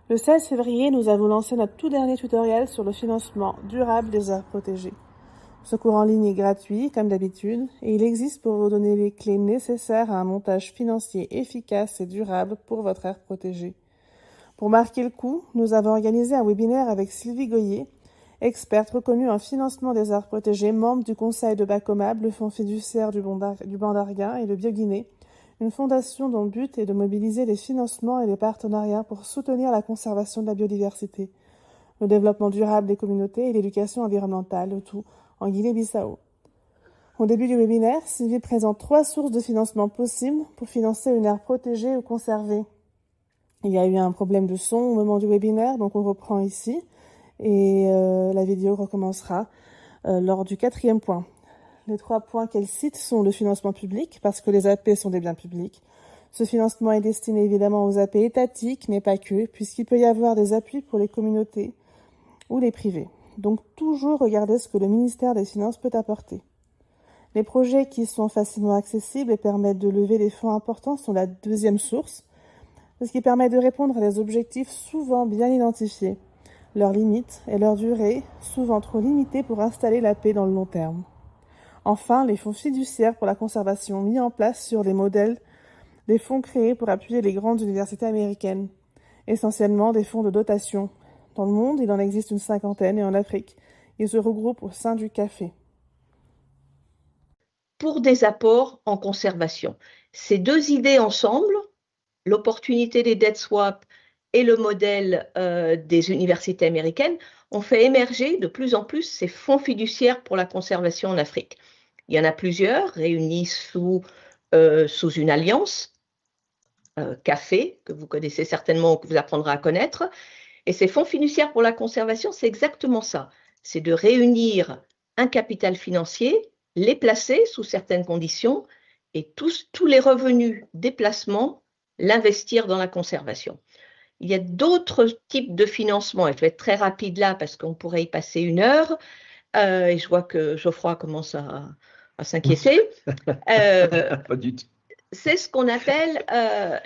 Le 16 février, nous avons lancé notre tout dernier tutoriel sur le financement durable des aires protégées. Ce cours en ligne est gratuit, comme d'habitude, et il existe pour vous donner les clés nécessaires à un montage financier efficace et durable pour votre aire protégée. Pour marquer le coup, nous avons organisé un webinaire avec Sylvie Goyer, experte reconnue en financement des aires protégées, membre du conseil de Bacomab, le fonds fiduciaire du Banc d'Arguin et de BioGuinée, une fondation dont le but est de mobiliser les financements et les partenariats pour soutenir la conservation de la biodiversité, le développement durable des communautés et l'éducation environnementale, le tout en Guinée-Bissau. Au début du webinaire, Sylvie présente 3 sources de financement possibles pour financer une aire protégée ou conservée. Il y a eu un problème de son au moment du webinaire, donc on reprend ici, et la vidéo recommencera lors du 4e point. Les 3 points qu'elle cite sont le financement public, parce que les AP sont des biens publics. Ce financement est destiné évidemment aux AP étatiques, mais pas que, puisqu'il peut y avoir des appuis pour les communautés ou les privés. Donc toujours regarder ce que le ministère des Finances peut apporter. Les projets qui sont facilement accessibles et permettent de lever des fonds importants sont la 2e source, ce qui permet de répondre à des objectifs souvent bien identifiés, leurs limites et leur durée, souvent trop limitées pour installer la paix dans le long terme. Enfin, les fonds fiduciaires pour la conservation mis en place sur les modèles des fonds créés pour appuyer les grandes universités américaines, essentiellement des fonds de dotation. Dans le monde, il en existe une 50aine et en Afrique, ils se regroupent au sein du CAFé. Pour des apports en conservation. Ces 2 idées ensemble, l'opportunité des debt swaps et le modèle des universités américaines, ont fait émerger de plus en plus ces fonds fiduciaires pour la conservation en Afrique. Il y en a plusieurs réunis sous une alliance, CAFé, que vous connaissez certainement ou que vous apprendrez à connaître. Et ces fonds fiduciaires pour la conservation, c'est exactement ça. C'est de réunir un capital financier, les placer sous certaines conditions et tous les revenus des placements, l'investir dans la conservation. Il y a d'autres types de financement, et je vais être très rapide là parce qu'on pourrait y passer 1 heure, et je vois que Geoffroy commence à s'inquiéter. Pas du tout. C'est ce qu'on appelle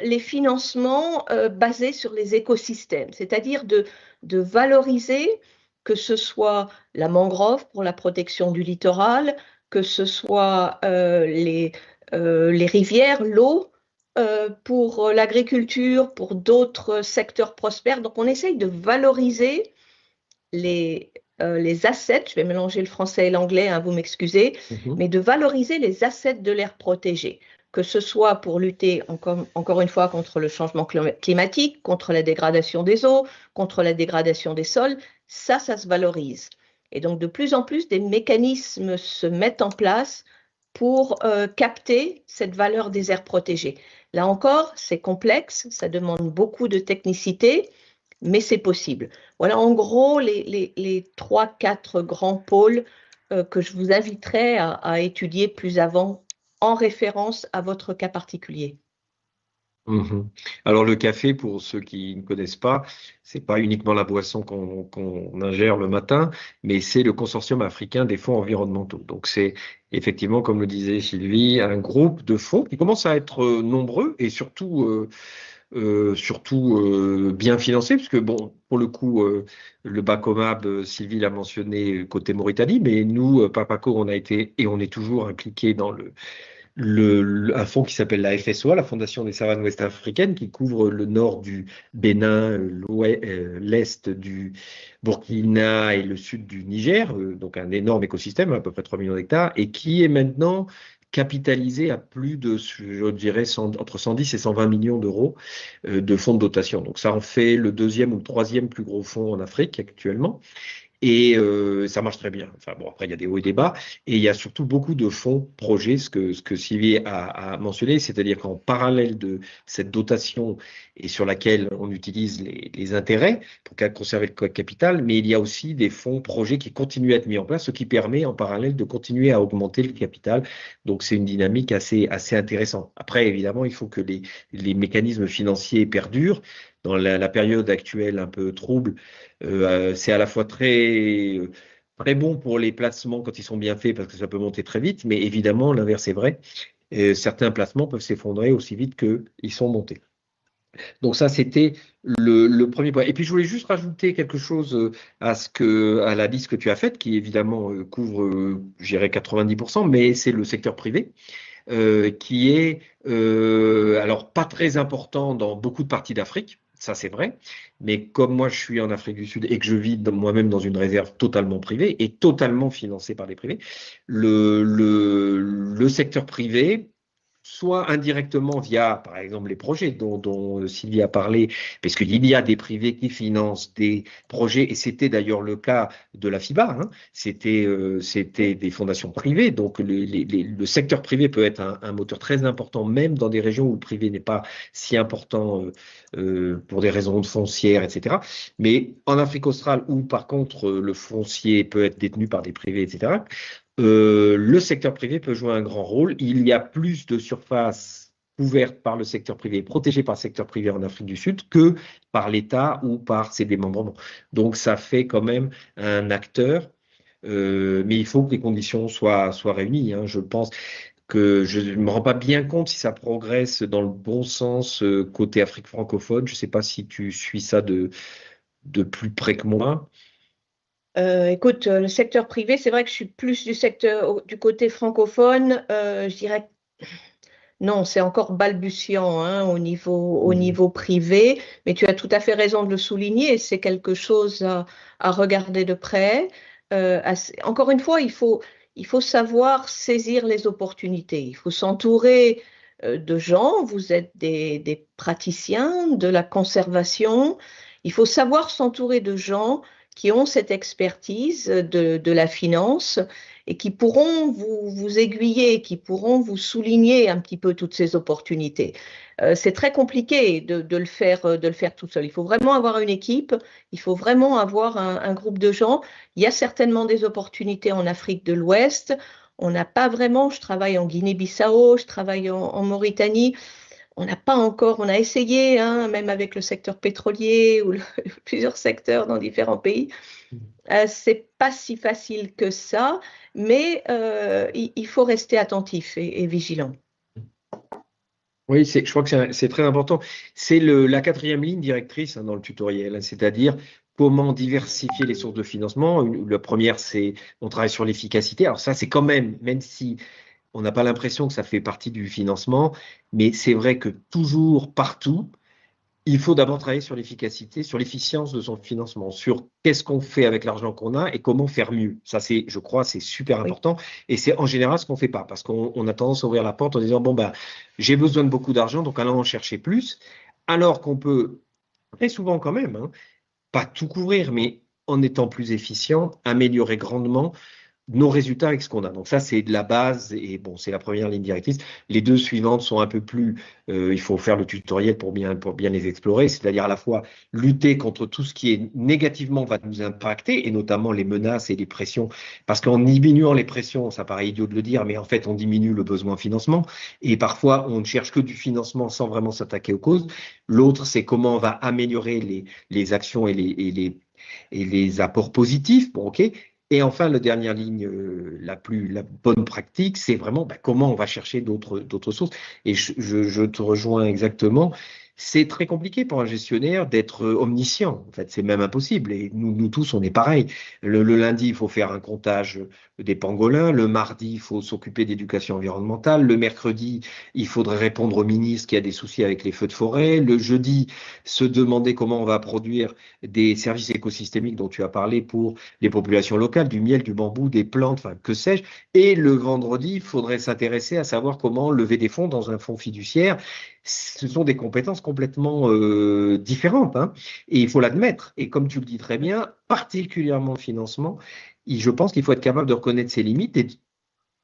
les financements basés sur les écosystèmes, c'est-à-dire de valoriser, que ce soit la mangrove pour la protection du littoral, que ce soit les rivières, l'eau, pour l'agriculture, pour d'autres secteurs prospères. Donc on essaye de valoriser les assets, je vais mélanger le français et l'anglais, hein, vous m'excusez, mais de valoriser les assets de l'aire protégée, que ce soit pour lutter encore une fois contre le changement climatique, contre la dégradation des eaux, contre la dégradation des sols, ça se valorise. Et donc de plus en plus, des mécanismes se mettent en place pour capter cette valeur des aires protégées. Là encore, c'est complexe, ça demande beaucoup de technicité, mais c'est possible. Voilà en gros les 3-4 grands pôles que je vous inviterai à étudier plus avant en référence à votre cas particulier. Alors le café, pour ceux qui ne connaissent pas, c'est pas uniquement la boisson qu'on ingère le matin, mais c'est le consortium africain des fonds environnementaux. Donc c'est effectivement, comme le disait Sylvie, un groupe de fonds qui commence à être nombreux et surtout bien financés, puisque bon, pour le coup, le Bacomab, Sylvie l'a mentionné côté Mauritanie, mais nous, Papaco, on a été et on est toujours impliqués dans un fonds qui s'appelle la FSOA, la Fondation des savanes ouest africaines, qui couvre le nord du Bénin, l'est du Burkina et le sud du Niger, donc un énorme écosystème, à peu près 3 millions d'hectares, et qui est maintenant capitalisé à plus de, je dirais, entre 110 et 120 millions d'euros de fonds de dotation. Donc ça en fait le 2e ou le 3e plus gros fonds en Afrique actuellement. Et ça marche très bien. Enfin bon, après il y a des hauts et des bas, et il y a surtout beaucoup de fonds projets, ce que Sylvie a mentionné, c'est-à-dire qu'en parallèle de cette dotation et sur laquelle on utilise les intérêts pour conserver le capital, mais il y a aussi des fonds projets qui continuent à être mis en place, ce qui permet en parallèle de continuer à augmenter le capital. Donc c'est une dynamique assez intéressante. Après, évidemment, il faut que les mécanismes financiers perdurent. Dans la période actuelle un peu trouble, c'est à la fois très bon pour les placements quand ils sont bien faits parce que ça peut monter très vite, mais évidemment l'inverse est vrai. Certains placements peuvent s'effondrer aussi vite qu'ils sont montés. Donc ça, c'était le premier point. Et puis je voulais juste rajouter quelque chose à la liste que tu as faite, qui évidemment couvre, je dirais 90%, mais c'est le secteur privé, qui est alors pas très important dans beaucoup de parties d'Afrique. Ça, c'est vrai. Mais comme moi, je suis en Afrique du Sud et que je vis moi-même dans une réserve totalement privée et totalement financée par les privés, le secteur privé, soit indirectement via, par exemple, les projets dont Sylvie a parlé, parce qu'il y a des privés qui financent des projets, et c'était d'ailleurs le cas de la FIBA, hein, c'était des fondations privées, donc le secteur privé peut être un moteur très important, même dans des régions où le privé n'est pas si important pour des raisons de foncières, etc. Mais en Afrique australe, où par contre le foncier peut être détenu par des privés, etc., le secteur privé peut jouer un grand rôle. Il y a plus de surface couverte par le secteur privé, protégée par le secteur privé en Afrique du Sud que par l'État ou par ses démembrements. Donc ça fait quand même un acteur, mais il faut que les conditions soient réunies, hein. Je pense que je ne me rends pas bien compte si ça progresse dans le bon sens côté Afrique francophone. Je ne sais pas si tu suis ça de plus près que moi. Écoute, le secteur privé, c'est vrai que je suis plus du côté francophone. Je dirais que non, c'est encore balbutiant hein, au niveau privé, mais tu as tout à fait raison de le souligner. C'est quelque chose à regarder de près. Encore une fois, il faut savoir saisir les opportunités. Il faut s'entourer de gens. Vous êtes des praticiens de la conservation. Il faut savoir s'entourer de gens qui ont cette expertise de la finance et qui pourront vous aiguiller, qui pourront vous souligner un petit peu toutes ces opportunités. C'est très compliqué de le faire tout seul. Il faut vraiment avoir une équipe, il faut vraiment avoir un groupe de gens. Il y a certainement des opportunités en Afrique de l'Ouest. On n'a pas vraiment, je travaille en Guinée-Bissau, je travaille en Mauritanie. On n'a pas encore, on a essayé, hein, même avec le secteur pétrolier ou plusieurs secteurs dans différents pays. C'est pas si facile que ça, mais il faut rester attentif et vigilant. Oui, je crois que c'est très important. C'est la quatrième ligne directrice hein, dans le tutoriel, hein, c'est-à-dire comment diversifier les sources de financement. La première, c'est on travaille sur l'efficacité. Alors ça, c'est quand même si on n'a pas l'impression que ça fait partie du financement, mais c'est vrai que toujours, partout, il faut d'abord travailler sur l'efficacité, sur l'efficience de son financement, sur qu'est-ce qu'on fait avec l'argent qu'on a et comment faire mieux. Ça, je crois, c'est super Oui. important. Et c'est en général ce qu'on ne fait pas, parce qu'on a tendance à ouvrir la porte en disant, bon, ben, j'ai besoin de beaucoup d'argent, donc allons en chercher plus. Alors qu'on peut, très souvent quand même, hein, pas tout couvrir, mais en étant plus efficient, améliorer grandement nos résultats avec ce qu'on a. Donc ça, c'est de la base et bon, c'est la première ligne directrice. Les deux suivantes sont un peu plus, il faut faire le tutoriel pour bien les explorer, c'est-à-dire à la fois lutter contre tout ce qui est négativement va nous impacter et notamment les menaces et les pressions, parce qu'en diminuant les pressions, ça paraît idiot de le dire, mais en fait, on diminue le besoin en financement et parfois, on ne cherche que du financement sans vraiment s'attaquer aux causes. L'autre, c'est comment on va améliorer les actions et les apports positifs. Bon, ok. Et enfin, la dernière ligne, la bonne pratique, c'est vraiment comment on va chercher d'autres sources. Et je te rejoins exactement. C'est très compliqué pour un gestionnaire d'être omniscient. En fait, c'est même impossible. Et nous tous, on est pareil. Le lundi, il faut faire un comptage des pangolins. Le mardi, il faut s'occuper d'éducation environnementale. Le mercredi, il faudrait répondre au ministre qui a des soucis avec les feux de forêt. Le jeudi, se demander comment on va produire des services écosystémiques dont tu as parlé pour les populations locales, du miel, du bambou, des plantes, enfin, que sais-je. Et le vendredi, il faudrait s'intéresser à savoir comment lever des fonds dans un fonds fiduciaire. Ce sont des compétences complètement différentes, hein, et il faut l'admettre. Et comme tu le dis très bien, particulièrement le financement, je pense qu'il faut être capable de reconnaître ses limites et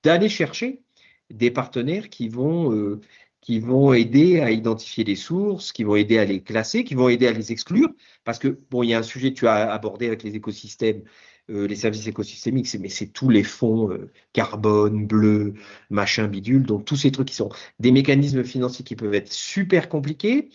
d'aller chercher des partenaires qui vont aider à identifier les sources, qui vont aider à les classer, qui vont aider à les exclure. Parce que, bon, il y a un sujet que tu as abordé avec les écosystèmes, les services écosystémiques, mais c'est tous les fonds carbone, bleu, machin, bidule. Donc, tous ces trucs qui sont des mécanismes financiers qui peuvent être super compliqués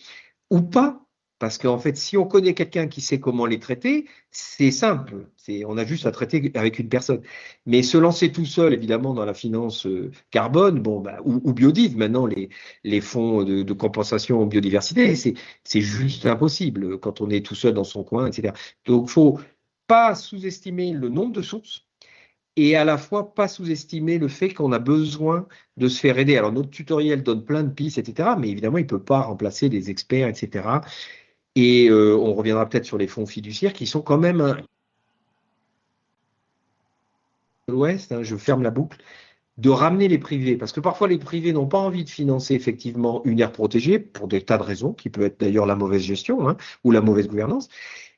ou pas. Parce qu'en fait, si on connaît quelqu'un qui sait comment les traiter, c'est simple. On a juste à traiter avec une personne. Mais se lancer tout seul, évidemment, dans la finance carbone, bon, bah, ou biodive, maintenant, les fonds de compensation en biodiversité, c'est juste impossible quand on est tout seul dans son coin, etc. Donc, il faut pas sous-estimer le nombre de sources et à la fois pas sous-estimer le fait qu'on a besoin de se faire aider. Alors, notre tutoriel donne plein de pistes, etc., mais évidemment, il ne peut pas remplacer les experts, etc. Et on reviendra peut-être sur les fonds fiduciaires qui sont quand même l'Ouest, hein, je ferme la boucle, de ramener les privés. Parce que parfois, les privés n'ont pas envie de financer effectivement une aire protégée pour des tas de raisons, qui peut être d'ailleurs la mauvaise gestion, hein, ou la mauvaise gouvernance,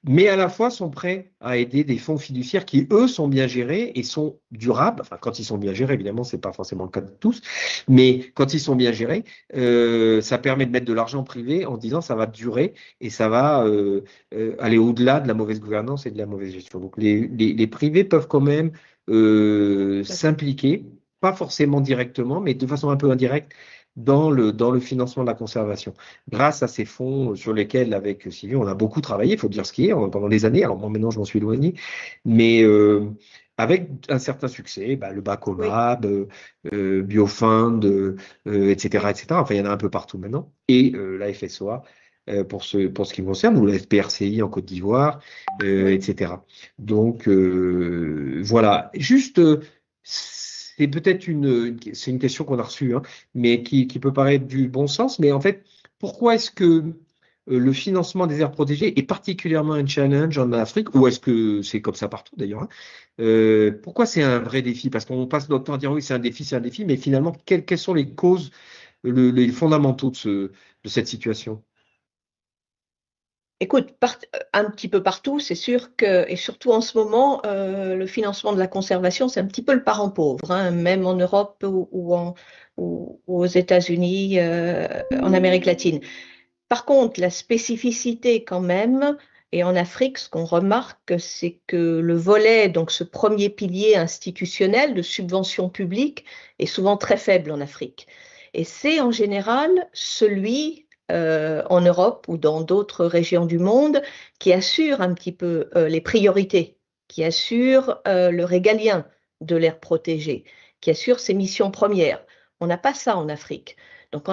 mais à la fois sont prêts à aider des fonds fiduciaires qui, eux, sont bien gérés et sont durables. Enfin, quand ils sont bien gérés, évidemment, c'est pas forcément le cas de tous, mais quand ils sont bien gérés, ça permet de mettre de l'argent privé en disant ça va durer et ça va aller au-delà de la mauvaise gouvernance et de la mauvaise gestion. Donc, les privés peuvent quand même s'impliquer, pas forcément directement, mais de façon un peu indirecte, dans le financement de la conservation, grâce à ces fonds sur lesquels, avec Sylvie, on a beaucoup travaillé, il faut dire ce qui est, pendant des années. Alors moi, maintenant, je m'en suis éloigné, mais avec un certain succès, bah, le Bacomab, Biofund, etc., etc. Enfin, il y en a un peu partout maintenant. Et la FSOA, pour ce qui me concerne, ou la FPRCI en Côte d'Ivoire, etc. Donc, voilà. Juste, c'est peut-être c'est une question qu'on a reçue, hein, mais qui peut paraître du bon sens. Mais en fait, pourquoi est-ce que le financement des aires protégées est particulièrement un challenge en Afrique, ou est-ce que c'est comme ça partout d'ailleurs, hein? Pourquoi c'est un vrai défi? Parce qu'on passe notre temps à dire oui, c'est un défi, mais finalement, quelles sont les causes, les fondamentaux de cette situation? Écoute, un petit peu partout, c'est sûr que, et surtout en ce moment, le financement de la conservation, c'est un petit peu le parent pauvre, hein, même en Europe ou aux États-Unis, en Amérique latine. Par contre, la spécificité quand même, et en Afrique, ce qu'on remarque, c'est que le volet, donc ce premier pilier institutionnel de subvention publique, est souvent très faible en Afrique. Et c'est en général celui en Europe ou dans d'autres régions du monde qui assure un petit peu les priorités, qui assure le régalien de l'aire protégée, qui assure ses missions premières. On n'a pas ça en Afrique. Donc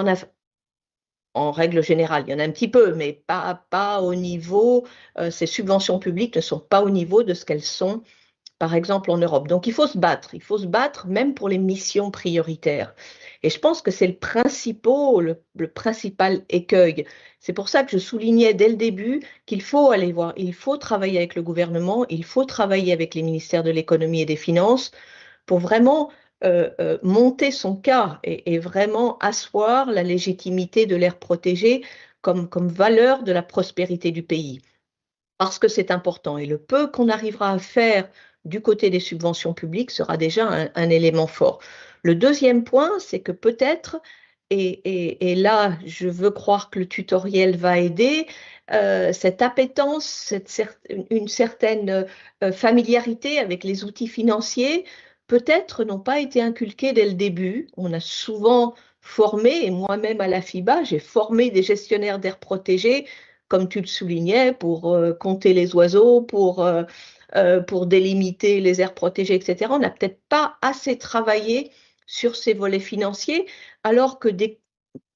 en règle générale, il y en a un petit peu, mais pas au niveau, ces subventions publiques ne sont pas au niveau de ce qu'elles sont, par exemple, en Europe. Donc il faut se battre même pour les missions prioritaires. Et je pense que c'est le principal écueil. C'est pour ça que je soulignais dès le début qu'il faut aller voir, il faut travailler avec le gouvernement, il faut travailler avec les ministères de l'économie et des finances pour vraiment monter son cas et vraiment asseoir la légitimité de l'aire protégée comme valeur de la prospérité du pays. Parce que c'est important. Et le peu qu'on arrivera à faire du côté des subventions publiques sera déjà un élément fort. Le deuxième point, c'est que peut-être, et là, je veux croire que le tutoriel va aider, cette appétence, une certaine familiarité avec les outils financiers, peut-être n'ont pas été inculqués dès le début. On a souvent formé, et moi-même à la FIBA, j'ai formé des gestionnaires d'aires protégées, comme tu le soulignais, pour compter les oiseaux, pour délimiter les aires protégées, etc. On n'a peut-être pas assez travaillé sur ces volets financiers, alors que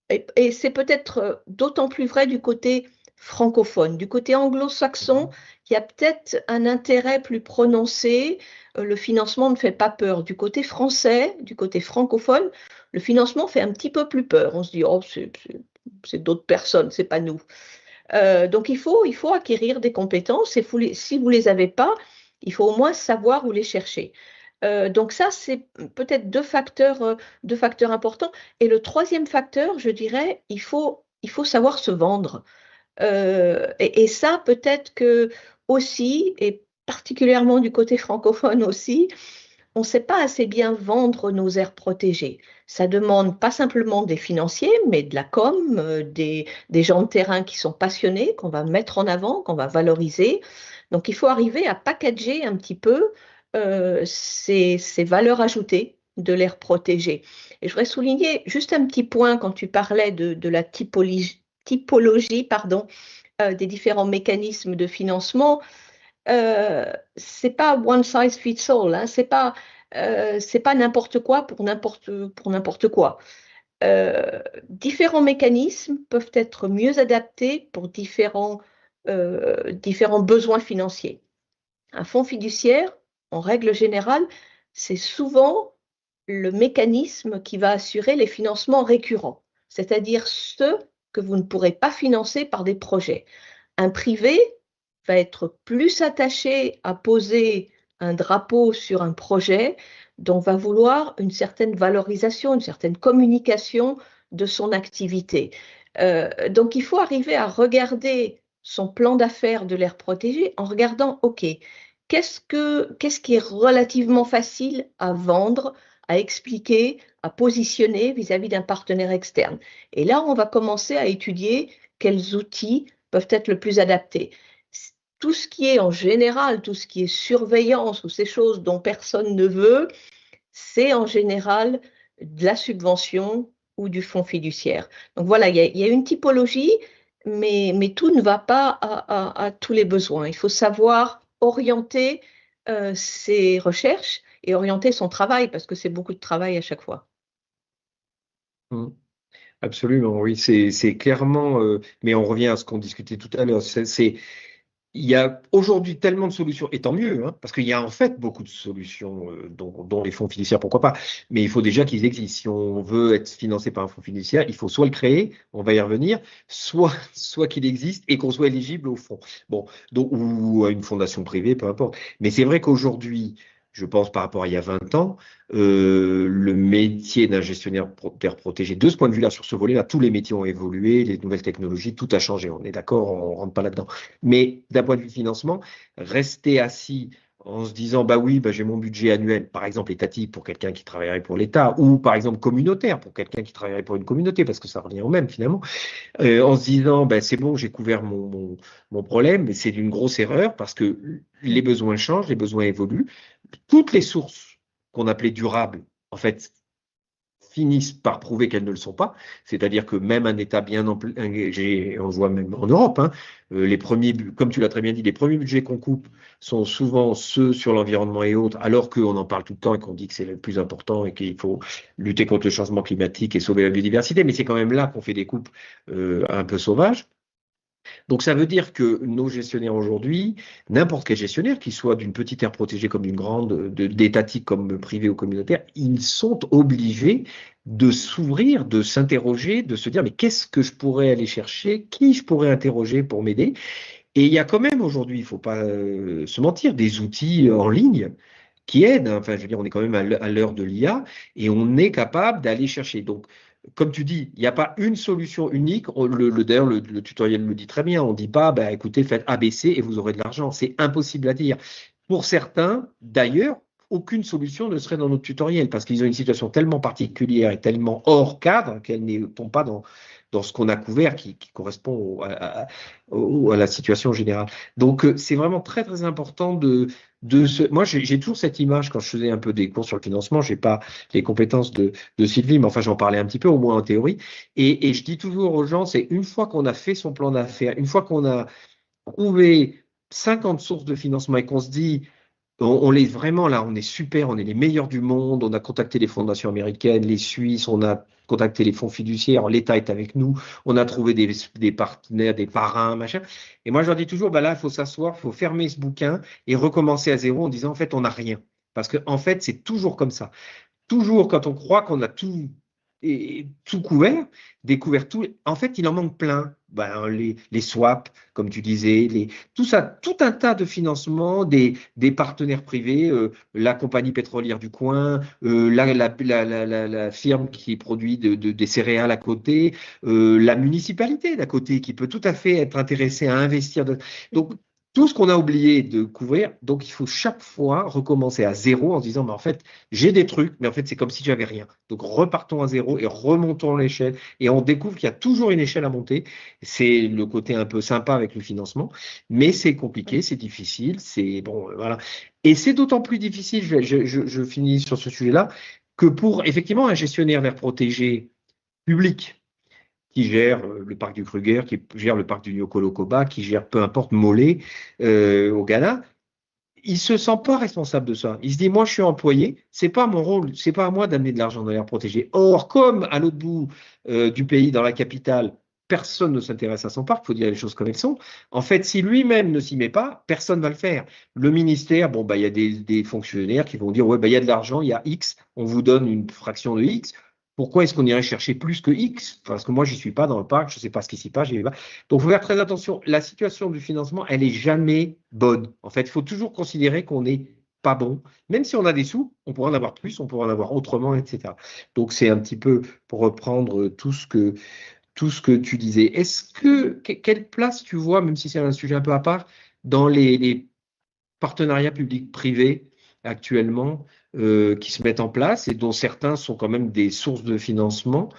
et c'est peut-être d'autant plus vrai du côté francophone, du côté anglo-saxon, qui a peut-être un intérêt plus prononcé. Le financement ne fait pas peur. Du côté français, du côté francophone, le financement fait un petit peu plus peur. On se dit, oh, c'est d'autres personnes, c'est pas nous. Donc il faut acquérir des compétences et si vous les avez pas, il faut au moins savoir où les chercher. Donc ça, c'est peut-être deux facteurs importants. Et le troisième facteur, je dirais, il faut savoir se vendre. Et ça, peut-être que aussi, et particulièrement du côté francophone aussi, on ne sait pas assez bien vendre nos aires protégées. Ça demande pas simplement des financiers, mais de la com, des gens de terrain qui sont passionnés, qu'on va mettre en avant, qu'on va valoriser. Donc il faut arriver à packager un petit peu ces valeurs ajoutées de l'aire protégée. Et je voudrais souligner juste un petit point quand tu parlais de la typologie, pardon, des différents mécanismes de financement, c'est pas one size fits all, hein, c'est pas n'importe quoi pour n'importe quoi. Différents mécanismes peuvent être mieux adaptés pour différents besoins financiers. Un fonds fiduciaire, en règle générale, c'est souvent le mécanisme qui va assurer les financements récurrents, c'est-à-dire ceux que vous ne pourrez pas financer par des projets. Un privé va être plus attaché à poser un drapeau sur un projet, donc va vouloir une certaine valorisation, une certaine communication de son activité. Donc il faut arriver à regarder son plan d'affaires de l'aire protégée en regardant, OK, qu'est-ce qui est relativement facile à vendre, à expliquer, à positionner vis-à-vis d'un partenaire externe. Et là, on va commencer à étudier quels outils peuvent être le plus adaptés. Tout ce qui est en général, tout ce qui est surveillance ou ces choses dont personne ne veut, c'est en général de la subvention ou du fonds fiduciaire. Donc voilà, il y a une typologie, mais tout ne va pas à tous les besoins. Il faut savoir orienter ses recherches et orienter son travail, parce que c'est beaucoup de travail à chaque fois. Absolument, oui, c'est clairement, mais on revient à ce qu'on discutait tout à l'heure, il y a aujourd'hui tellement de solutions, et tant mieux, hein, parce qu'il y a en fait beaucoup de solutions, dont les fonds fiduciaires, pourquoi pas, mais il faut déjà qu'ils existent. Si on veut être financé par un fonds fiduciaire, il faut soit le créer, on va y revenir, soit qu'il existe et qu'on soit éligible au fonds. Bon, donc, ou à une fondation privée, peu importe. Mais c'est vrai qu'aujourd'hui, je pense par rapport à il y a 20 ans, le métier d'un gestionnaire d'aire protégé, de ce point de vue-là, sur ce volet-là, tous les métiers ont évolué, les nouvelles technologies, tout a changé. On est d'accord, on ne rentre pas là-dedans. Mais d'un point de vue financement, rester assis en se disant, bah oui, bah j'ai mon budget annuel, par exemple étatique pour quelqu'un qui travaillerait pour l'État, ou par exemple communautaire pour quelqu'un qui travaillerait pour une communauté, parce que ça revient au même finalement, en se disant, bah, c'est bon, j'ai couvert mon problème, mais c'est une grosse erreur parce que les besoins changent, les besoins évoluent. Toutes les sources qu'on appelait durables, en fait, finissent par prouver qu'elles ne le sont pas. C'est-à-dire que même un État bien engagé, on le voit même en Europe, hein, les premiers, comme tu l'as très bien dit, les premiers budgets qu'on coupe sont souvent ceux sur l'environnement et autres, alors qu'on en parle tout le temps et qu'on dit que c'est le plus important et qu'il faut lutter contre le changement climatique et sauver la biodiversité. Mais c'est quand même là qu'on fait des coupes un peu sauvages. Donc ça veut dire que nos gestionnaires aujourd'hui, n'importe quel gestionnaire, qu'il soit d'une petite aire protégée comme d'une grande, d'étatique comme privé ou communautaire, ils sont obligés de s'ouvrir, de s'interroger, de se dire mais qu'est-ce que je pourrais aller chercher, qui je pourrais interroger pour m'aider. Et il y a quand même aujourd'hui, il ne faut pas se mentir, des outils en ligne qui aident. Enfin, je veux dire, on est quand même à l'heure de l'IA et on est capable d'aller chercher. Donc, comme tu dis, il n'y a pas une solution unique. D'ailleurs, le tutoriel le dit très bien. On ne dit pas, bah, écoutez, faites ABC et vous aurez de l'argent. C'est impossible à dire. Pour certains, d'ailleurs, aucune solution ne serait dans notre tutoriel parce qu'ils ont une situation tellement particulière et tellement hors cadre qu'elle ne tombe pas dans ce qu'on a couvert qui correspond à la situation générale. Donc, c'est vraiment très, très important moi, j'ai toujours cette image quand je faisais un peu des cours sur le financement. J'ai pas les compétences de Sylvie, mais enfin, j'en parlais un petit peu, au moins en théorie. Et je dis toujours aux gens, c'est une fois qu'on a fait son plan d'affaires, une fois qu'on a trouvé 50 sources de financement et qu'on se dit, on est vraiment là, on est super, on est les meilleurs du monde, on a contacté les fondations américaines, les Suisses, on a contacté les fonds fiduciaires, l'État est avec nous, on a trouvé des partenaires, des parrains, machin. Et moi, je leur dis toujours, bah là, il faut s'asseoir, il faut fermer ce bouquin et recommencer à zéro en disant, en fait, on n'a rien. Parce que, en fait, c'est toujours comme ça. Toujours quand on croit qu'on a tout couvert, découvert tout, en fait, il en manque plein. Ben, les swaps, comme tu disais, tout ça, tout un tas de financements, des partenaires privés, la compagnie pétrolière du coin, la firme qui produit des céréales à côté, la municipalité d'à côté qui peut tout à fait être intéressée à investir. Donc, tout ce qu'on a oublié de couvrir, donc il faut chaque fois recommencer à zéro en se disant, mais en fait, j'ai des trucs, mais en fait, c'est comme si j'avais rien. Donc, repartons à zéro et remontons l'échelle. Et on découvre qu'il y a toujours une échelle à monter. C'est le côté un peu sympa avec le financement, mais c'est compliqué, c'est difficile, c'est bon, voilà. Et c'est d'autant plus difficile, je finis sur ce sujet-là, que pour effectivement un gestionnaire d'aire protégée public, qui gère le parc du Kruger, qui gère le parc du Nyokolo-Koba, qui gère peu importe Molé au Ghana. Il se sent pas responsable de ça. Il se dit, moi, je suis employé, c'est pas mon rôle, c'est pas à moi d'amener de l'argent dans l'air protégé. Or, comme à l'autre bout du pays, dans la capitale, personne ne s'intéresse à son parc, il faut dire les choses comme elles sont. En fait, si lui-même ne s'y met pas, personne ne va le faire. Le ministère, bon, bah, il y a des fonctionnaires qui vont dire, ouais, bah, il y a de l'argent, il y a X, on vous donne une fraction de X. Pourquoi est-ce qu'on irait chercher plus que X? Parce que moi, je n'y suis pas dans le parc, je ne sais pas ce qui s'y passe, j'y vais pas. Donc, il faut faire très attention. La situation du financement, elle n'est jamais bonne. En fait, il faut toujours considérer qu'on n'est pas bon. Même si on a des sous, on pourrait en avoir plus, on pourrait en avoir autrement, etc. Donc, c'est un petit peu pour reprendre tout ce que tu disais. Quelle place tu vois, même si c'est un sujet un peu à part, dans les partenariats publics-privés actuellement qui se mettent en place et dont certains sont quand même des sources de financement?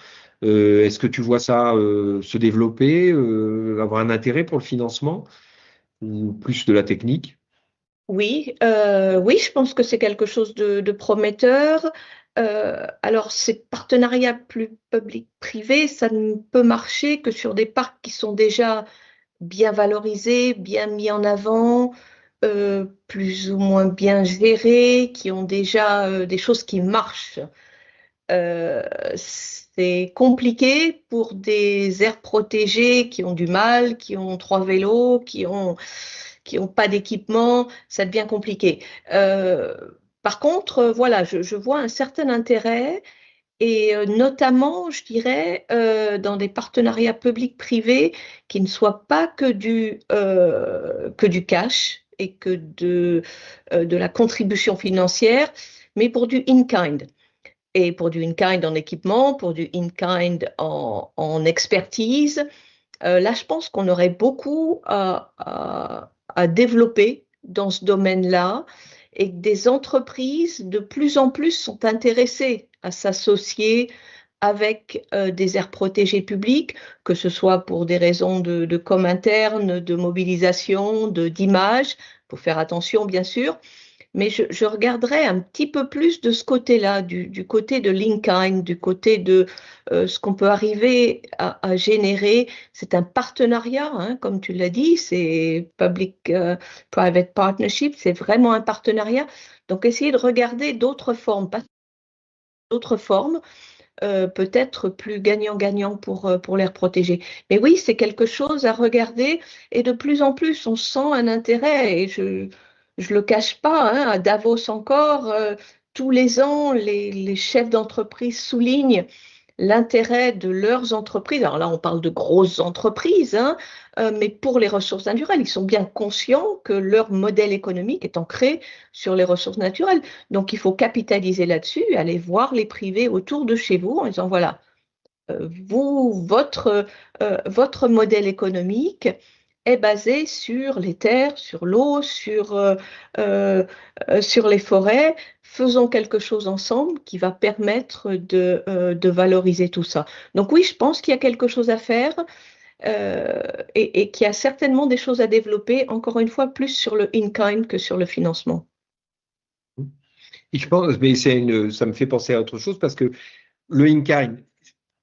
Est-ce que tu vois ça se développer, avoir un intérêt pour le financement ou plus de la technique? Oui, oui, je pense que c'est quelque chose de prometteur. Alors, ces partenariats plus public-privé, ça ne peut marcher que sur des parcs qui sont déjà bien valorisés, bien mis en avant, plus ou moins bien gérés, qui ont déjà des choses qui marchent. C'est compliqué pour des aires protégées qui ont du mal, qui ont 3 vélos, qui ont pas d'équipement, ça devient compliqué. Par contre, voilà, je vois un certain intérêt et notamment, je dirais, dans des partenariats publics-privés qui ne soient pas que du cash et que de la contribution financière, mais pour du in-kind. Et pour du in-kind en équipement, pour du in-kind en expertise. Là, je pense qu'on aurait beaucoup à développer dans ce domaine-là et que des entreprises de plus en plus sont intéressées à s'associer avec des aires protégées publiques, que ce soit pour des raisons de com interne, de mobilisation, d'image. Il faut faire attention, bien sûr. Mais je regarderais un petit peu plus de ce côté-là, du côté de l'in-kind, du côté de ce qu'on peut arriver à générer. C'est un partenariat, hein, comme tu l'as dit, c'est public-private partnership, c'est vraiment un partenariat. Donc, essayer de regarder d'autres formes, pas d'autres formes, peut-être plus gagnant-gagnant pour les protéger. Mais oui, c'est quelque chose à regarder et de plus en plus, on sent un intérêt et je le cache pas, hein, à Davos encore, tous les ans, les chefs d'entreprise soulignent l'intérêt de leurs entreprises. Alors là, on parle de grosses entreprises, hein, mais pour les ressources naturelles, ils sont bien conscients que leur modèle économique est ancré sur les ressources naturelles. Donc, il faut capitaliser là-dessus, aller voir les privés autour de chez vous en disant, voilà, votre modèle économique est basé sur les terres, sur l'eau, sur les forêts. Faisons quelque chose ensemble qui va permettre de valoriser tout ça. Donc oui, je pense qu'il y a quelque chose à faire et qu'il y a certainement des choses à développer, encore une fois, plus sur le in-kind que sur le financement. Et je pense, mais ça me fait penser à autre chose parce que le in-kind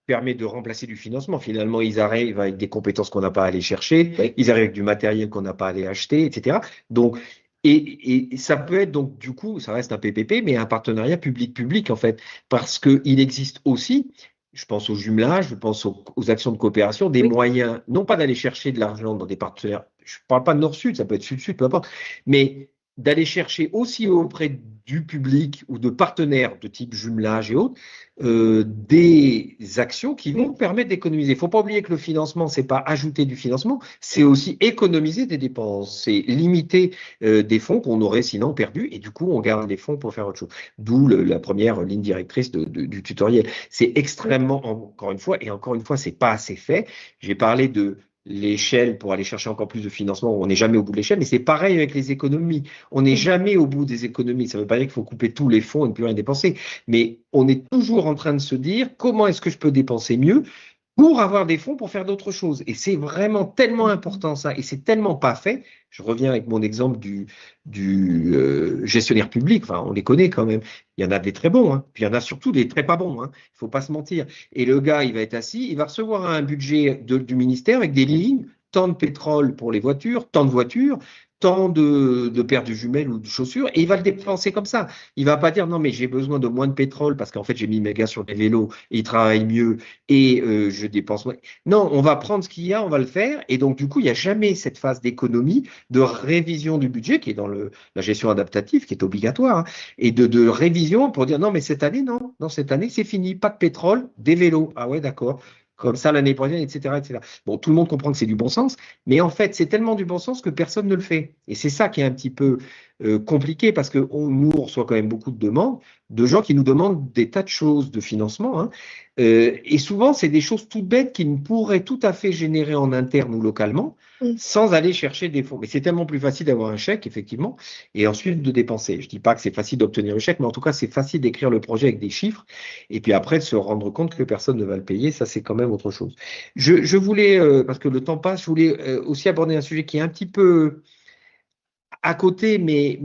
permet de remplacer du financement. Finalement, ils arrivent avec des compétences qu'on n'a pas à aller chercher, Oui. ils arrivent avec du matériel qu'on n'a pas à aller acheter, etc. Donc, et ça peut être donc, du coup, ça reste un PPP, mais un partenariat public-public, en fait, parce qu'il existe aussi, je pense au jumelage, je pense aux actions de coopération, des Oui. moyens, non pas d'aller chercher de l'argent dans des partenaires, je ne parle pas de nord-sud, ça peut être sud-sud, peu importe, mais d'aller chercher aussi auprès du public ou de partenaires de type jumelage et autres, des actions qui vont permettre d'économiser. Il ne faut pas oublier que le financement, c'est pas ajouter du financement, c'est aussi économiser des dépenses, c'est limiter des fonds qu'on aurait sinon perdus et du coup, on garde des fonds pour faire autre chose. D'où la première ligne directrice du tutoriel. C'est extrêmement, encore une fois, c'est pas assez fait. J'ai parlé de l'échelle pour aller chercher encore plus de financement. On n'est jamais au bout de l'échelle, mais c'est pareil avec les économies. On n'est jamais au bout des économies. Ça ne veut pas dire qu'il faut couper tous les fonds et ne plus rien dépenser, mais on est toujours en train de se dire comment est-ce que je peux dépenser mieux pour avoir des fonds pour faire d'autres choses. Et c'est vraiment tellement important ça, et c'est tellement pas fait. Je reviens avec mon exemple du gestionnaire public, enfin on les connaît quand même. Il y en a des très bons, hein. Puis il y en a surtout des très pas bons, hein. Il faut pas se mentir. Et le gars, il va être assis, il va recevoir un budget du ministère avec des lignes, tant de pétrole pour les voitures, tant de voitures, tant de paires de jumelles ou de chaussures, et il va le dépenser comme ça. Il va pas dire non mais j'ai besoin de moins de pétrole parce qu'en fait j'ai mis mes gars sur des vélos et ils travaillent mieux et je dépense moins. Non, on va prendre ce qu'il y a, on va le faire, et donc du coup il n'y a jamais cette phase d'économie, de révision du budget qui est dans la gestion adaptative, qui est obligatoire, hein, et de révision pour dire non mais cette année non, non cette année c'est fini, pas de pétrole, des vélos. Ah ouais d'accord. Comme ça l'année prochaine, etc., etc. Bon, tout le monde comprend que c'est du bon sens, mais en fait, c'est tellement du bon sens que personne ne le fait. Et c'est ça qui est un petit peu compliqué parce que nous, on reçoit quand même beaucoup de demandes de gens qui nous demandent des tas de choses de financement, hein. Et souvent, c'est des choses toutes bêtes qu'ils pourraient tout à fait générer en interne ou localement sans aller chercher des fonds. Mais c'est tellement plus facile d'avoir un chèque, effectivement, et ensuite de dépenser. Je ne dis pas que c'est facile d'obtenir le chèque, mais en tout cas, c'est facile d'écrire le projet avec des chiffres et puis après de se rendre compte que personne ne va le payer. Ça, c'est quand même autre chose. Je voulais, parce que le temps passe, je voulais aussi aborder un sujet qui est un petit peu à côté, mais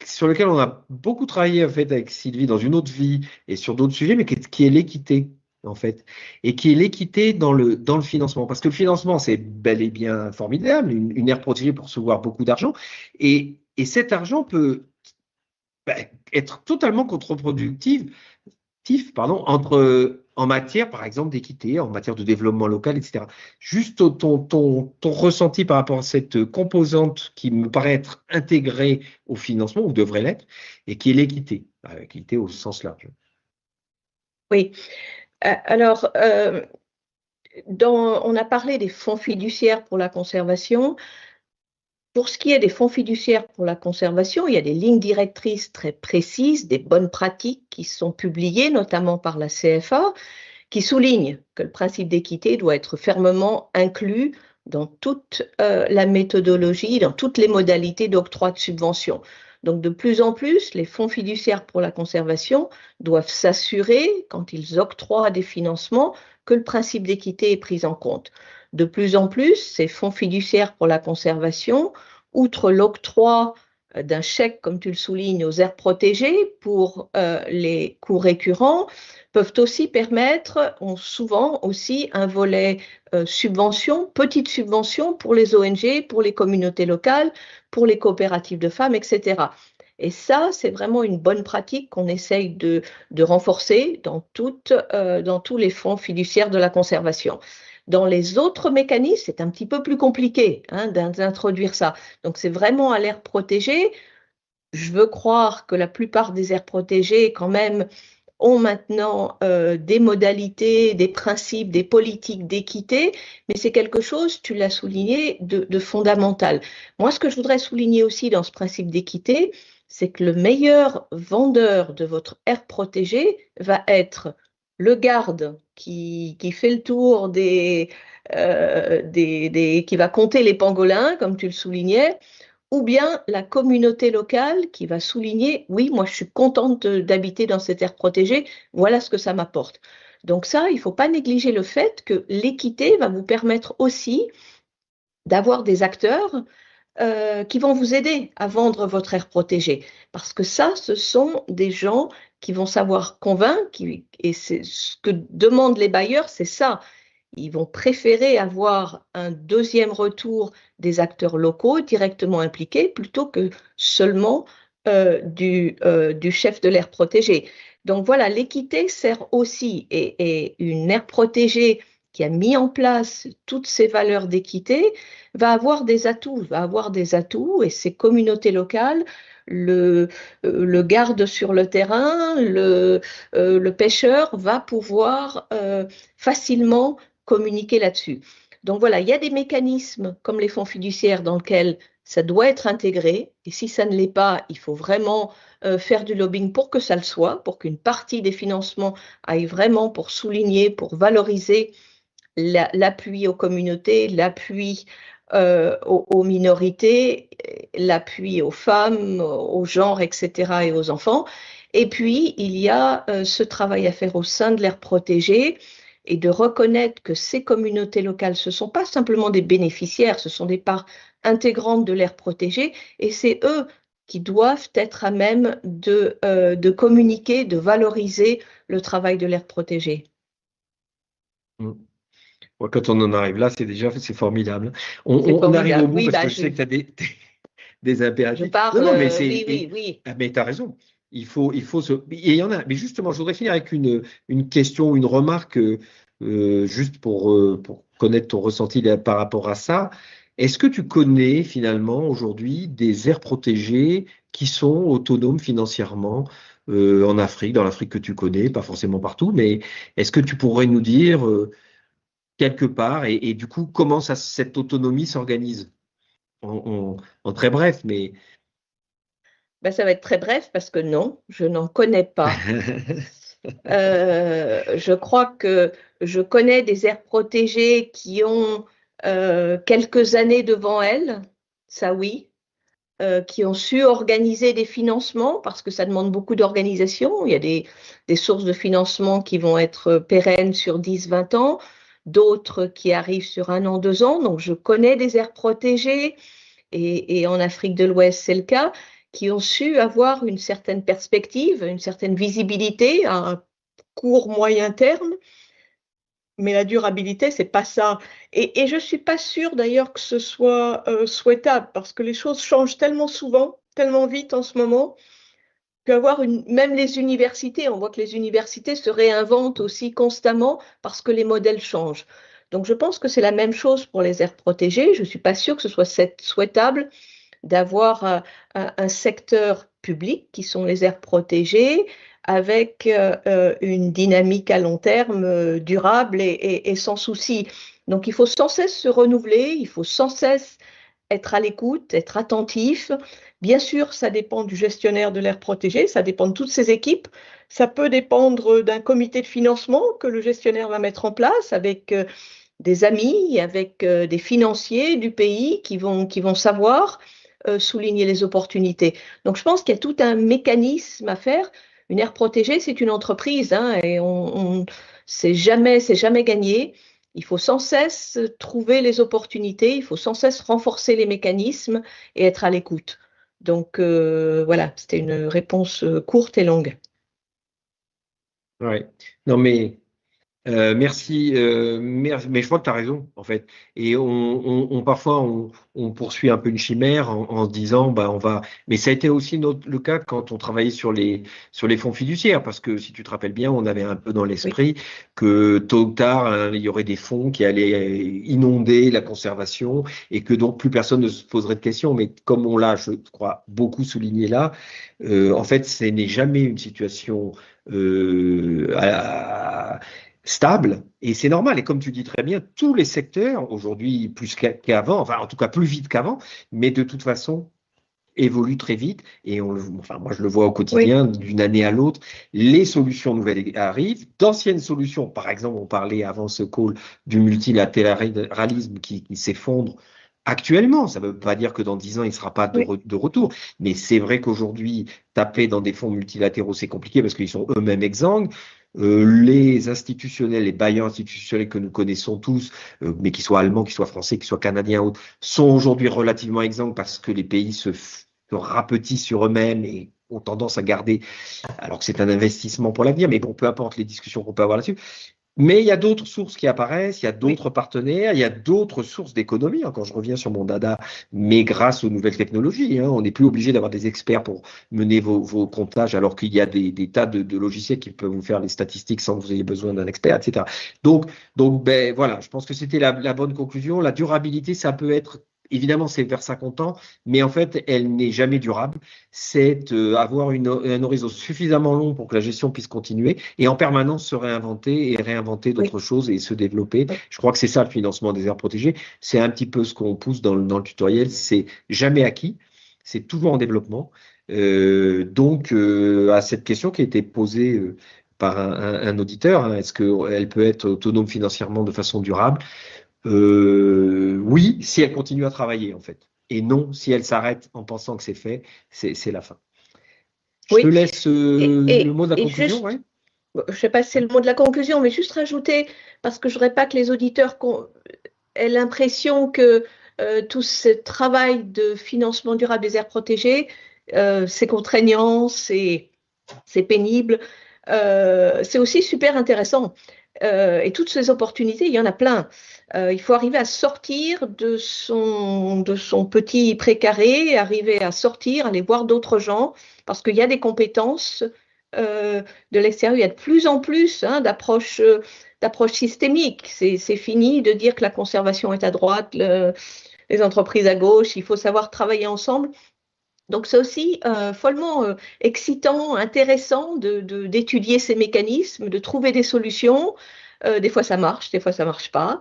sur lequel on a beaucoup travaillé en fait avec Sylvie dans une autre vie et sur d'autres sujets, mais qui est l'équité en fait, et qui est l'équité dans le financement. Parce que le financement, c'est bel et bien formidable, une aire protégée pour recevoir beaucoup d'argent, et cet argent peut être totalement contre-productif en matière, par exemple, d'équité, en matière de développement local, etc. Juste ton ressenti par rapport à cette composante qui me paraît être intégrée au financement, ou devrait l'être, et qui est l'équité, l'équité au sens large. Oui. Alors, on a parlé des fonds fiduciaires pour la conservation. Pour ce qui est des fonds fiduciaires pour la conservation, il y a des lignes directrices très précises, des bonnes pratiques qui sont publiées, notamment par la CFA, qui soulignent que le principe d'équité doit être fermement inclus dans toute la méthodologie, dans toutes les modalités d'octroi de subventions. Donc, de plus en plus, les fonds fiduciaires pour la conservation doivent s'assurer, quand ils octroient des financements, que le principe d'équité est pris en compte. De plus en plus, ces fonds fiduciaires pour la conservation, outre l'octroi d'un chèque, comme tu le soulignes, aux aires protégées pour les coûts récurrents, peuvent aussi permettre, ont souvent aussi un volet subvention, petite subvention pour les ONG, pour les communautés locales, pour les coopératives de femmes, etc. Et ça, c'est vraiment une bonne pratique qu'on essaye de renforcer dans tous les fonds fiduciaires de la conservation. Dans les autres mécanismes, c'est un petit peu plus compliqué d'introduire ça. Donc, c'est vraiment à l'aire protégée. Je veux croire que la plupart des aires protégées, quand même, ont maintenant des modalités, des principes, des politiques d'équité, mais c'est quelque chose, tu l'as souligné, de fondamental. Moi, ce que je voudrais souligner aussi dans ce principe d'équité, c'est que le meilleur vendeur de votre aire protégée va être le garde qui fait le tour qui va compter les pangolins, comme tu le soulignais, ou bien la communauté locale qui va souligner, oui, moi je suis contente d'habiter dans cette aire protégée, voilà ce que ça m'apporte. Donc ça, il ne faut pas négliger le fait que l'équité va vous permettre aussi d'avoir des acteurs qui vont vous aider à vendre votre aire protégée. Parce que ça, ce sont des gens qui vont savoir convaincre, et c'est ce que demandent les bailleurs, c'est ça. Ils vont préférer avoir un deuxième retour des acteurs locaux directement impliqués plutôt que seulement du chef de l'aire protégée. Donc voilà, l'équité sert aussi, et une aire protégée qui a mis en place toutes ces valeurs d'équité va avoir des atouts, et ces communautés locales le garde sur le terrain, le pêcheur va pouvoir facilement communiquer là-dessus. Donc voilà, il y a des mécanismes comme les fonds fiduciaires dans lesquels ça doit être intégré, et si ça ne l'est pas, il faut vraiment faire du lobbying pour que ça le soit, pour qu'une partie des financements aille vraiment pour souligner, pour valoriser l'appui aux communautés, l'appui aux minorités, l'appui aux femmes, aux genres, etc. et aux enfants. Et puis, il y a ce travail à faire au sein de l'aire protégée et de reconnaître que ces communautés locales, ce ne sont pas simplement des bénéficiaires, ce sont des parts intégrantes de l'aire protégée, et c'est eux qui doivent être à même de communiquer, de valoriser le travail de l'aire protégée. Quand on en arrive là, c'est formidable. C'est On arrive au formidable. bout Oui, parce que je sais que tu as des je impératifs. parle, Non, mais oui. mais tu as raison. Il faut et il y en a. Mais justement, je voudrais finir avec une question, une remarque, juste pour connaître ton ressenti par rapport à ça. Est-ce que tu connais finalement aujourd'hui des aires protégées qui sont autonomes financièrement en Afrique, dans l'Afrique que tu connais, pas forcément partout, mais est-ce que tu pourrais nous dire quelque part et du coup comment cette autonomie s'organise en très bref, mais Ben, ça va être très bref parce que non, je n'en connais pas. Je crois que je connais des aires protégées qui ont quelques années devant elles, ça oui, qui ont su organiser des financements parce que ça demande beaucoup d'organisation. Il y a des sources de financement qui vont être pérennes sur 10, 20 ans, d'autres qui arrivent sur 1 an, 2 ans. Donc je connais des aires protégées et en Afrique de l'Ouest c'est le cas, qui ont su avoir une certaine perspective, une certaine visibilité à un court, moyen terme, mais la durabilité, c'est pas ça. Et je suis pas sûre d'ailleurs que ce soit souhaitable, parce que les choses changent tellement souvent, tellement vite en ce moment, même les universités, on voit que les universités se réinventent aussi constamment parce que les modèles changent. Donc je pense que c'est la même chose pour les aires protégées. Je suis pas sûre que ce soit souhaitable d'avoir un secteur public qui sont les aires protégées avec une dynamique à long terme durable et sans souci. Donc il faut sans cesse se renouveler, il faut sans cesse être à l'écoute, être attentif. Bien sûr, ça dépend du gestionnaire de l'aire protégée, ça dépend de toutes ses équipes. Ça peut dépendre d'un comité de financement que le gestionnaire va mettre en place avec des amis, avec des financiers du pays qui vont savoir souligner les opportunités. Donc, je pense qu'il y a tout un mécanisme à faire. Une aire protégée, c'est une entreprise, hein, et c'est jamais gagné. Il faut sans cesse trouver les opportunités, il faut sans cesse renforcer les mécanismes et être à l'écoute. Donc, voilà, c'était une réponse courte et longue. ouais. Non, mais merci, mais je crois que tu as raison, en fait. Et parfois, on poursuit un peu une chimère en se disant, bah, on va. Mais ça a été aussi le cas quand on travaillait sur les fonds fiduciaires, parce que si tu te rappelles bien, on avait un peu dans l'esprit que tôt ou tard, hein, il y aurait des fonds qui allaient inonder la conservation et que donc plus personne ne se poserait de questions. Mais comme on l'a, je crois, beaucoup souligné là, en fait, ce n'est jamais une situation stable, et c'est normal. Et comme tu dis très bien, tous les secteurs, aujourd'hui plus qu'avant, enfin en tout cas plus vite qu'avant, mais de toute façon évoluent très vite. Et enfin, moi je le vois au quotidien, d'une année à l'autre, les solutions nouvelles arrivent. D'anciennes solutions, par exemple, on parlait avant ce call du multilatéralisme qui s'effondre. Actuellement, ça ne veut pas dire que dans 10 ans, il ne sera pas de retour. Mais c'est vrai qu'aujourd'hui, taper dans des fonds multilatéraux, c'est compliqué parce qu'ils sont eux-mêmes exsangues. Les institutionnels, les bailleurs institutionnels que nous connaissons tous, mais qu'ils soient allemands, qu'ils soient français, qu'ils soient canadiens, sont aujourd'hui relativement exsangues parce que les pays se rapetissent sur eux-mêmes et ont tendance à garder, alors que c'est un investissement pour l'avenir, mais bon, peu importe les discussions qu'on peut avoir là-dessus. Mais il y a d'autres sources qui apparaissent, il y a d'autres partenaires, il y a d'autres sources d'économie. Quand je reviens sur mon dada, mais grâce aux nouvelles technologies, on n'est plus obligé d'avoir des experts pour mener vos comptages, alors qu'il y a des tas de logiciels qui peuvent vous faire les statistiques sans que vous ayez besoin d'un expert, etc. Donc, ben voilà, je pense que c'était la bonne conclusion. La durabilité, ça peut être évidemment, c'est vers 50 ans, mais en fait, elle n'est jamais durable. C'est avoir un horizon suffisamment long pour que la gestion puisse continuer et en permanence se réinventer et réinventer d'autres choses et se développer. Je crois que c'est ça le financement des aires protégées. C'est un petit peu ce qu'on pousse dans le tutoriel. C'est jamais acquis, c'est toujours en développement. Donc, à cette question qui a été posée par un auditeur, est-ce qu'elle peut être autonome financièrement de façon durable? Oui, si elle continue à travailler, en fait. Et non, si elle s'arrête en pensant que c'est fait, c'est la fin. Je te laisse le mot de la conclusion. Je ne sais pas si c'est le mot de la conclusion, mais juste rajouter, parce que je ne voudrais pas que les auditeurs aient l'impression que tout ce travail de financement durable des aires protégées, c'est contraignant, c'est pénible. C'est aussi super intéressant. Et toutes ces opportunités, il y en a plein. Il faut arriver à sortir de son petit précaré, arriver à sortir, aller voir d'autres gens, parce qu'il y a des compétences de l'extérieur. Il y a de plus en plus d'approches systémiques. C'est fini de dire que la conservation est à droite, les entreprises à gauche. Il faut savoir travailler ensemble. Donc, c'est aussi follement excitant, intéressant d'étudier ces mécanismes, de trouver des solutions. Des fois, ça marche, des fois, ça ne marche pas.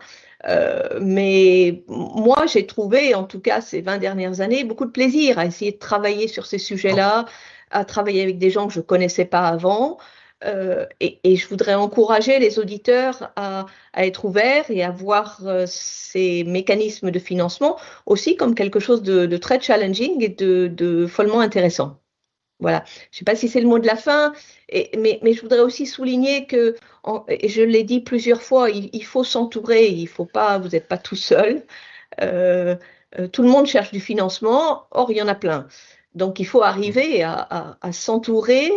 Mais moi, j'ai trouvé, en tout cas ces 20 dernières années, beaucoup de plaisir à essayer de travailler sur ces sujets-là, à travailler avec des gens que je ne connaissais pas avant. Et je voudrais encourager les auditeurs à être ouverts et à voir ces mécanismes de financement aussi comme quelque chose de très challenging et de follement intéressant. Voilà. Je ne sais pas si c'est le mot de la fin, mais je voudrais aussi souligner que, et je l'ai dit plusieurs fois, il faut s'entourer, il faut pas, vous n'êtes pas tout seul. Tout le monde cherche du financement, or il y en a plein. Donc il faut arriver à s'entourer,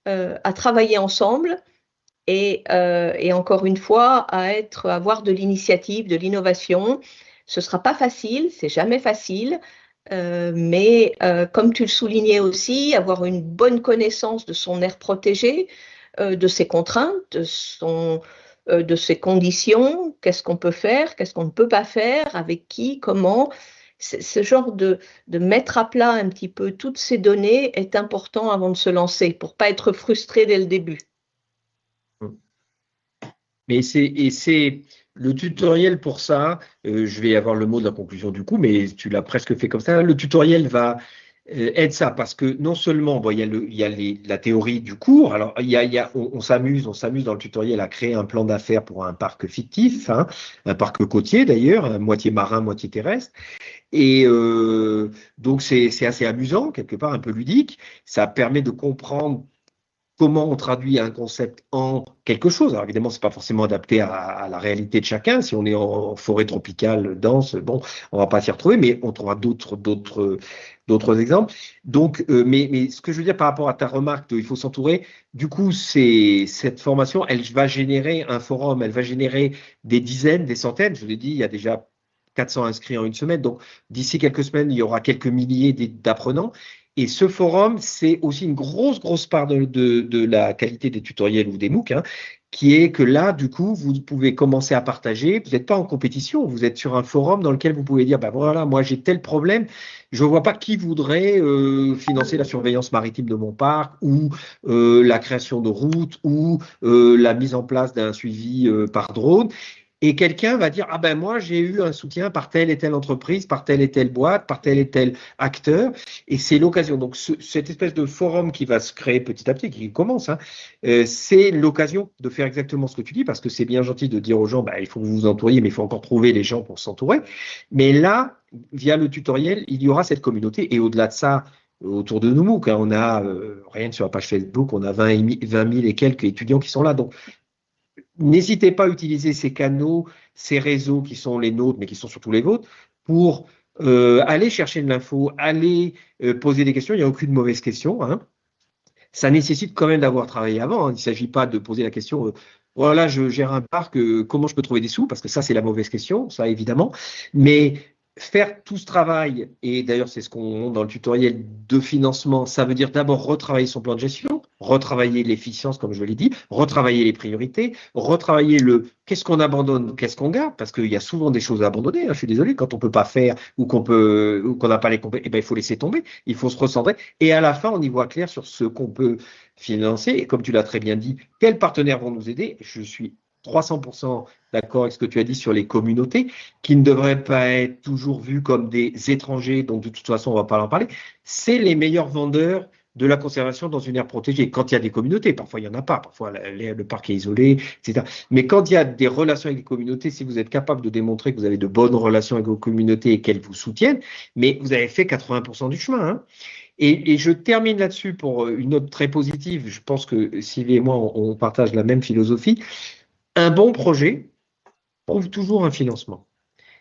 à travailler ensemble et encore une fois à avoir de l'initiative, de l'innovation. Ce ne sera pas facile, c'est jamais facile. Mais comme tu le soulignais aussi, avoir une bonne connaissance de son aire protégée, de ses contraintes, de ses conditions, qu'est-ce qu'on peut faire, qu'est-ce qu'on ne peut pas faire, avec qui, comment. Ce genre de mettre à plat un petit peu toutes ces données est important avant de se lancer, pour ne pas être frustré dès le début. Mais c'est le tutoriel pour ça. Je vais avoir le mot de la conclusion du coup, mais tu l'as presque fait comme ça. Le tutoriel va être ça parce que non seulement bon, il y a la théorie du cours. Alors on s'amuse dans le tutoriel à créer un plan d'affaires pour un parc fictif, hein, un parc côtier d'ailleurs, moitié marin, moitié terrestre. Et donc c'est assez amusant, quelque part un peu ludique. Ça permet de comprendre comment on traduit un concept en quelque chose. Alors évidemment, c'est pas forcément adapté à la réalité de chacun. Si on est en forêt tropicale dense, bon, on va pas s'y retrouver, mais on trouvera d'autres exemples. Donc, mais ce que je veux dire par rapport à ta remarque, il faut s'entourer. Du coup, cette formation, elle va générer un forum, elle va générer des dizaines, des centaines. Je vous l'ai dit, il y a déjà 400 inscrits en une semaine. Donc, d'ici quelques semaines, il y aura quelques milliers d'apprenants. Et ce forum, c'est aussi une grosse part de la qualité des tutoriels ou des MOOC, hein, qui est que là, du coup, vous pouvez commencer à partager. Vous n'êtes pas en compétition, vous êtes sur un forum dans lequel vous pouvez dire, ben voilà, moi j'ai tel problème, je ne vois pas qui voudrait financer la surveillance maritime de mon parc ou la création de routes ou la mise en place d'un suivi par drone. Et quelqu'un va dire, ah ben moi j'ai eu un soutien par telle et telle entreprise, par telle et telle boîte, par tel et tel acteur, et c'est l'occasion. Donc cette espèce de forum qui va se créer petit à petit, qui commence, hein, c'est l'occasion de faire exactement ce que tu dis, parce que c'est bien gentil de dire aux gens, bah, il faut que vous vous entouriez, mais il faut encore trouver les gens pour s'entourer. Mais là, via le tutoriel, il y aura cette communauté, et au-delà de ça, autour de nous, MOOC, hein, on a, rien que sur la page Facebook, on a 20 000 et quelques étudiants qui sont là. Donc, n'hésitez pas à utiliser ces canaux, ces réseaux qui sont les nôtres, mais qui sont surtout les vôtres, pour aller chercher de l'info, aller poser des questions. Il n'y a aucune mauvaise question, hein. Ça nécessite quand même d'avoir travaillé avant, hein. Il ne s'agit pas de poser la question voilà, je gère un parc, comment je peux trouver des sous? Parce que ça, c'est la mauvaise question, ça évidemment. Mais faire tout ce travail, et d'ailleurs c'est ce qu'on montre dans le tutoriel de financement, ça veut dire d'abord retravailler son plan de gestion, retravailler l'efficience comme je l'ai dit, retravailler les priorités, retravailler qu'est-ce qu'on abandonne, qu'est-ce qu'on garde, parce qu'il y a souvent des choses à abandonner, hein, je suis désolé, quand on peut pas faire ou qu'on n'a pas les compétences, eh ben, il faut laisser tomber, il faut se recentrer, et à la fin on y voit clair sur ce qu'on peut financer, et comme tu l'as très bien dit, quels partenaires vont nous aider? Je suis 300% d'accord avec ce que tu as dit sur les communautés, qui ne devraient pas être toujours vues comme des étrangers, donc de toute façon, on ne va pas en parler. C'est les meilleurs vendeurs de la conservation dans une aire protégée. Quand il y a des communautés, parfois il n'y en a pas, parfois le parc est isolé, etc. Mais quand il y a des relations avec les communautés, si vous êtes capable de démontrer que vous avez de bonnes relations avec vos communautés et qu'elles vous soutiennent, mais vous avez fait 80% du chemin, hein. Et je termine là-dessus pour une note très positive. Je pense que Sylvie et moi, on partage la même philosophie. Un bon projet trouve toujours un financement.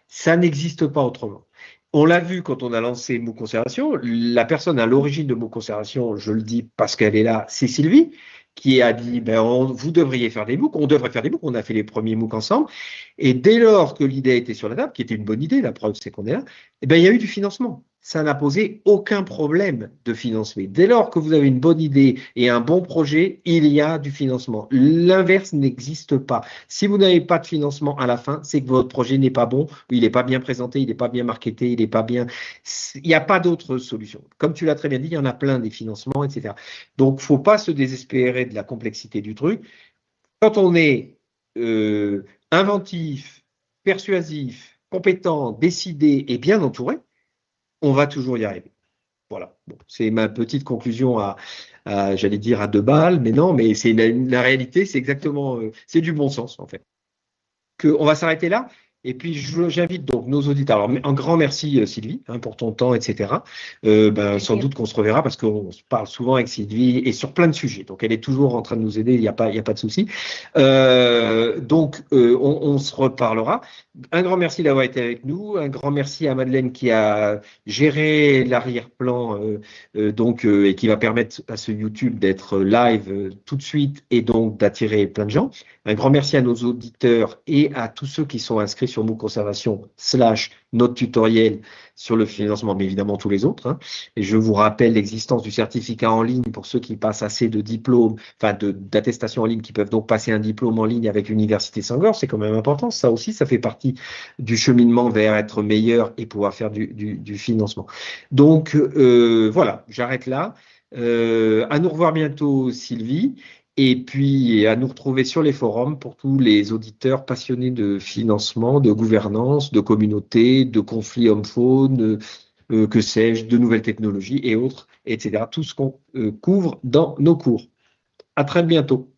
Ça n'existe pas autrement. On l'a vu quand on a lancé MOOC Conservation. La personne à l'origine de MOOC Conservation, je le dis parce qu'elle est là, c'est Sylvie, qui a dit vous devriez faire des MOOC, on devrait faire des MOOC. On a fait les premiers MOOC ensemble. Et dès lors que l'idée était sur la table, qui était une bonne idée, la preuve c'est qu'on est là, il y a eu du financement. Ça n'a posé aucun problème de financer. Dès lors que vous avez une bonne idée et un bon projet, il y a du financement. L'inverse n'existe pas. Si vous n'avez pas de financement à la fin, c'est que votre projet n'est pas bon, ou il n'est pas bien présenté, il n'est pas bien marketé, il n'est pas bien. Il n'y a pas d'autre solution. Comme tu l'as très bien dit, il y en a plein des financements, etc. Donc, il ne faut pas se désespérer de la complexité du truc. Quand on est inventif, persuasif, compétent, décidé et bien entouré, on va toujours y arriver. Voilà. Bon, c'est ma petite conclusion j'allais dire à 2 balles, mais non, mais c'est la réalité, c'est exactement, c'est du bon sens en fait. On va s'arrêter là. Et puis, j'invite donc nos auditeurs. Alors, un grand merci, Sylvie, pour ton temps, etc. Sans doute qu'on se reverra parce qu'on se parle souvent avec Sylvie et sur plein de sujets. Donc, elle est toujours en train de nous aider, il n'y a pas de souci. On se reparlera. Un grand merci d'avoir été avec nous. Un grand merci à Madeleine qui a géré l'arrière-plan et qui va permettre à ce YouTube d'être live tout de suite et donc d'attirer plein de gens. Un grand merci à nos auditeurs et à tous ceux qui sont inscrits sur MOOC Conservation / notre tutoriel sur le financement, mais évidemment tous les autres. Et je vous rappelle l'existence du certificat en ligne pour ceux qui passent assez de diplômes, d'attestations en ligne, qui peuvent donc passer un diplôme en ligne avec l'Université Senghor. C'est quand même important. Ça aussi, ça fait partie du cheminement vers être meilleur et pouvoir faire du financement. Donc, voilà, j'arrête là. À nous revoir bientôt, Sylvie. Et puis à nous retrouver sur les forums pour tous les auditeurs passionnés de financement, de gouvernance, de communauté, de conflits hommes-faunes, que sais-je, de nouvelles technologies et autres, etc. Tout ce qu'on couvre dans nos cours. À très bientôt.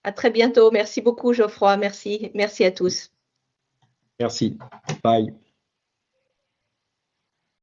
À très bientôt. Merci beaucoup, Geoffroy. Merci à tous. Merci. Bye.